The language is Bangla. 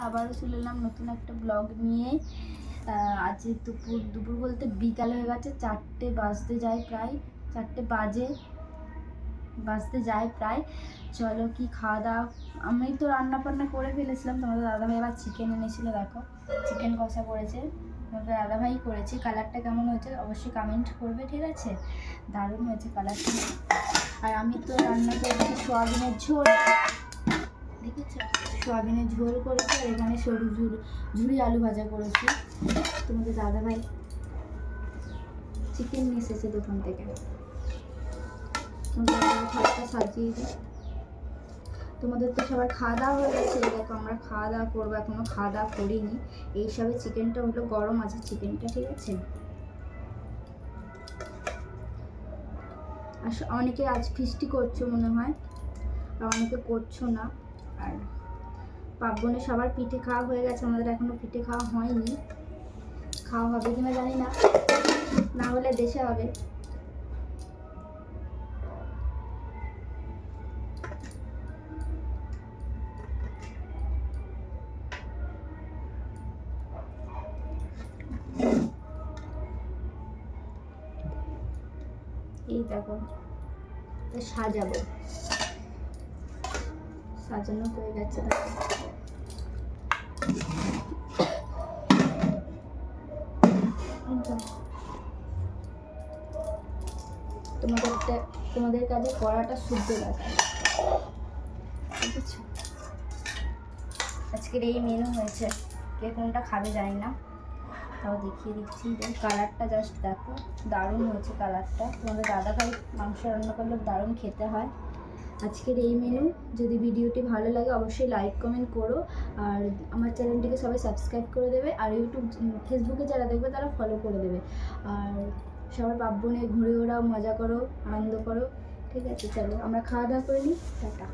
আবারও চলে এলাম নতুন একটা ব্লগ নিয়ে। আজ দুপুর বলতে বিকাল হয়ে গেছে, 4টে বাজতে যায়, প্রায় 4টে বাজতে যায় প্রায়। চলো কি খাওয়া দাওয়া, আমি তো রান্না বান্না করে ফেলেছিলাম। তোমাদের দাদাভাই আবার চিকেন এনেছিল, দেখো চিকেন কষা করেছে, তোমাদের দাদাভাই করেছে। কালারটা কেমন হয়েছে অবশ্যই কমেন্ট করবে, ঠিক আছে? দারুণ হয়েছে কালারটা। আর আমি তো রান্না করেছি সোয়াবিনের ঝোল, দেখেছো? সোয়াবিনের ঝোল করেছি, আর এখানে সরু ঝুরি আলু ভাজা করেছি। তোমাদের দাদাভাই চিকেন নিয়ে এসেছে দোকান থেকে। খাবারটা সাজিয়ে দিই। তোমাদের তো সবার খাওয়া দাওয়া হয়ে গেছে, দেখো আমরা খাওয়া দাওয়া করবো, এখনো খাওয়া দাওয়া করিনি। এইসবে চিকেনটা হলো গরম আছে চিকেনটা, ঠিক আছে? আর অনেকে আজ ফিস্টি করছো মনে হয়, আর অনেকে করছো না। আর পার্বণে সবার পিঠে খাওয়া হয়ে গেছে, আমাদের এখনো পিঠে খাওয়া হয়নি। খাওয়া হবে কিনা জানি না, না হলে দেশে হবে। এই দেখো সাজাবো, সাজানো হয়ে গেছে। তোমাদের কাছে কড়াটা শুদ্ধ দেখায়, ঠিক আছে? আজকের এই মেনু হয়েছে, কে কোনটা খাবে জানি না, তাও দেখিয়ে দিচ্ছি। কালারটা জাস্ট দেখো, দারুণ হয়েছে কালারটা। তোমাদের দাদাভাই মাংস রান্না করলে দারুণ খেতে হয়। আজকের এই মেনু। যদি ভিডিওটি ভালো লাগে অবশ্যই লাইক কমেন্ট করো, আর আমার চ্যানেলটিকে সবাই সাবস্ক্রাইব করে দেবে, আর ফেসবুকে যারা দেখবে তারা ফলো করে দেবে। আর সবার পার্বণে ঘুরে ওরাও, মজা করো, আনন্দ করো, ঠিক আছে? চলো আমরা খাওয়া দাওয়া করে নিই, টাটা।